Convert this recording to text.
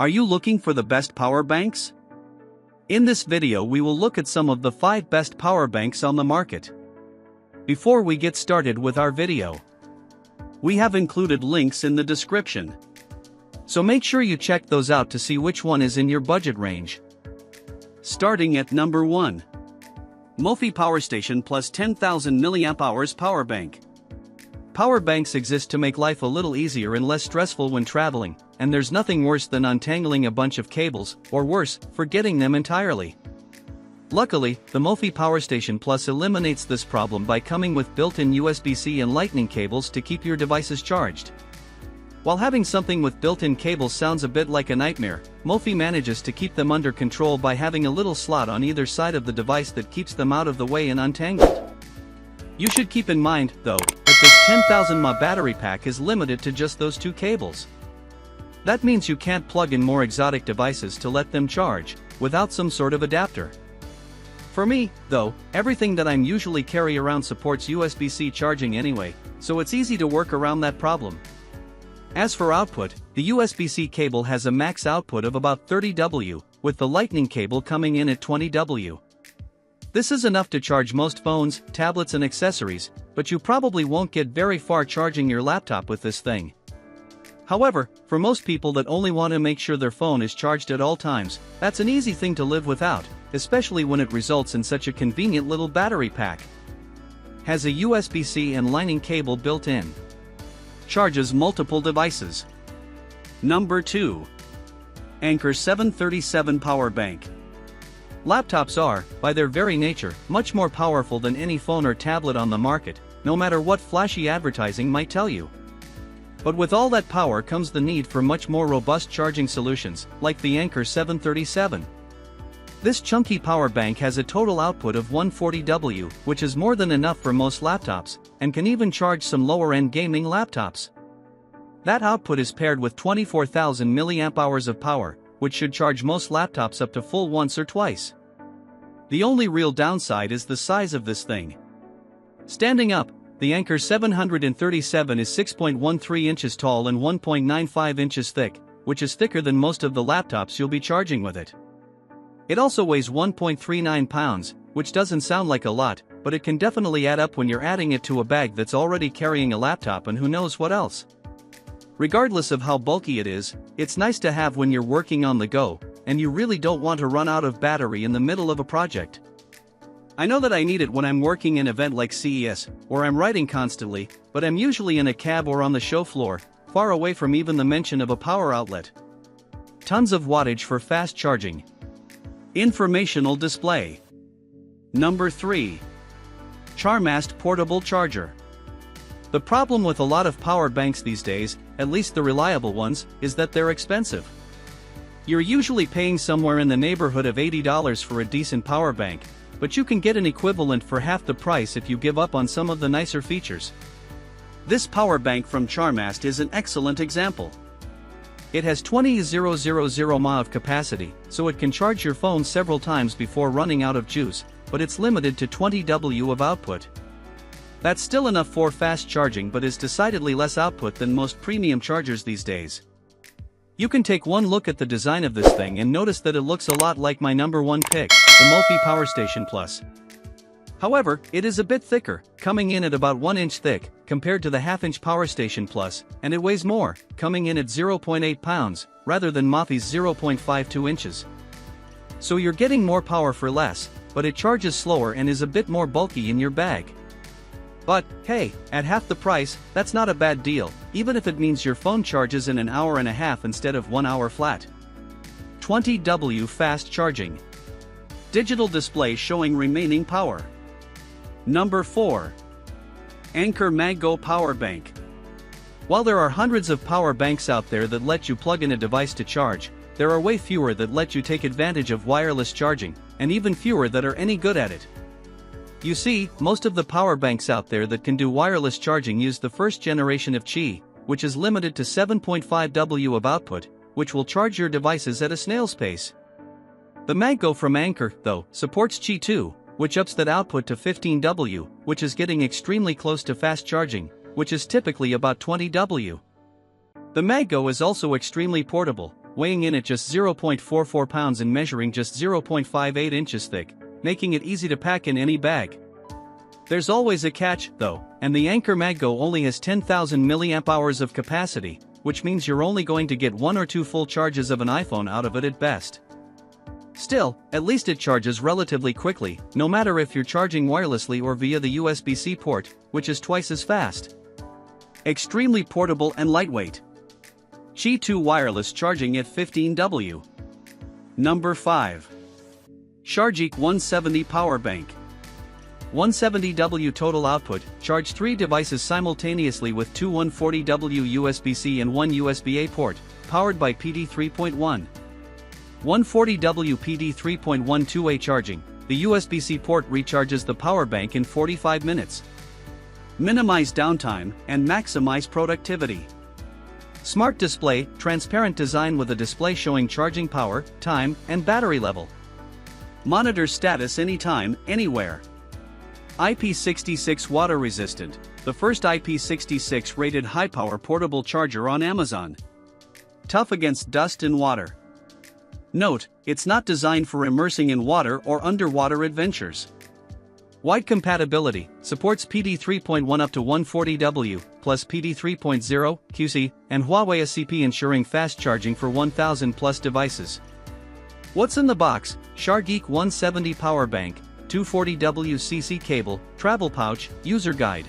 Are you looking for the best power banks? In this video we will look at some of the 5 best power banks on the market. Before we get started with our video, we have included links in the description, so make sure you check those out to see which one is in your budget range. Starting at number 1. Mophie Powerstation Plus 10,000 mAh Power Bank. Power banks exist to make life a little easier and less stressful when traveling, and there's nothing worse than untangling a bunch of cables, or worse, forgetting them entirely. Luckily, the Mophie Powerstation Plus eliminates this problem by coming with built-in USB-C and Lightning cables to keep your devices charged. While having something with built-in cables sounds a bit like a nightmare, Mophie manages to keep them under control by having a little slot on either side of the device that keeps them out of the way and untangled. You should keep in mind, though, that this 10,000 mAh battery pack is limited to just those 2 cables. That means you can't plug in more exotic devices to let them charge, without some sort of adapter. For me, though, everything that I'm usually carry around supports USB-C charging anyway, so it's easy to work around that problem. As for output, the USB-C cable has a max output of about 30 W, with the Lightning cable coming in at 20 W. This is enough to charge most phones, tablets and accessories, but you probably won't get very far charging your laptop with this thing. However, for most people that only want to make sure their phone is charged at all times, that's an easy thing to live without, especially when it results in such a convenient little battery pack. Has a USB-C and Lightning cable built in. Charges multiple devices. Number 2. Anker 737 Power Bank. Laptops are, by their very nature, much more powerful than any phone or tablet on the market, no matter what flashy advertising might tell you. But with all that power comes the need for much more robust charging solutions, like the Anker 737. This chunky power bank has a total output of 140 W, which is more than enough for most laptops, and can even charge some lower-end gaming laptops. That output is paired with 24,000 mAh of power, which should charge most laptops up to full once or twice. The only real downside is the size of this thing. Standing up, the Anker 737 is 6.13 inches tall and 1.95 inches thick, which is thicker than most of the laptops you'll be charging with it. It also weighs 1.39 pounds, which doesn't sound like a lot, but it can definitely add up when you're adding it to a bag that's already carrying a laptop and who knows what else. Regardless of how bulky it is, it's nice to have when you're working on the go, and you really don't want to run out of battery in the middle of a project. I know that I need it when I'm working in an event like CES, or I'm writing constantly, but I'm usually in a cab or on the show floor, far away from even the mention of a power outlet. Tons of wattage for fast charging. Informational display. Number 3. Charmast Portable Charger. The problem with a lot of power banks these days, at least the reliable ones, is that they're expensive. You're usually paying somewhere in the neighborhood of $80 for a decent power bank, but you can get an equivalent for half the price if you give up on some of the nicer features. This power bank from Charmast is an excellent example. It has 20,000 mAh of capacity, so it can charge your phone several times before running out of juice, but it's limited to 20 W of output. That's still enough for fast charging but is decidedly less output than most premium chargers these days. You can take one look at the design of this thing and notice that it looks a lot like my number 1 pick, the Mophie Powerstation Plus. However, it is a bit thicker, coming in at about 1 inch thick, compared to the half-inch Powerstation Plus, and it weighs more, coming in at 0.8 pounds, rather than Mophie's 0.52 inches. So you're getting more power for less, but it charges slower and is a bit more bulky in your bag. But, hey, at half the price, that's not a bad deal, even if it means your phone charges in an hour and a half instead of 1 hour flat. 20 W fast charging. Digital display showing remaining power. Number 4. Anker MagGo Power Bank. While there are hundreds of power banks out there that let you plug in a device to charge, there are way fewer that let you take advantage of wireless charging, and even fewer that are any good at it. You see, most of the power banks out there that can do wireless charging use the first generation of Qi, which is limited to 7.5 W of output, which will charge your devices at a snail's pace. The MagGo from Anker, though, supports Qi 2, which ups that output to 15 W, which is getting extremely close to fast charging, which is typically about 20 W. The MagGo is also extremely portable, weighing in at just 0.44 pounds and measuring just 0.58 inches thick, making it easy to pack in any bag. There's always a catch, though, and the Anker MagGo only has 10,000 mAh of capacity, which means you're only going to get 1 or 2 full charges of an iPhone out of it at best. Still, at least it charges relatively quickly, no matter if you're charging wirelessly or via the USB-C port, which is twice as fast. Extremely portable and lightweight. Qi 2 wireless charging at 15W. Number 5. SHARGEEK 170 Power Bank. 170W total output, charge 3 devices simultaneously with 2 140W USB-C and 1 USB-A port, powered by PD 3.1. 140W PD 3.1 2-way charging, the USB-C port recharges the power bank in 45 minutes. Minimize downtime and maximize productivity. Smart display, transparent design with a display showing charging power, time, and battery level. Monitor status anytime, anywhere. IP66 water resistant, the first IP66 rated high-power portable charger on Amazon. Tough against dust and water. Note, it's not designed for immersing in water or underwater adventures. Wide compatibility, supports PD 3.1 up to 140W, plus PD 3.0, QC, and Huawei SCP, ensuring fast charging for 1000 plus devices. What's in the box? SHARGEEK 170 Power Bank, 240W CC cable, travel pouch, user guide.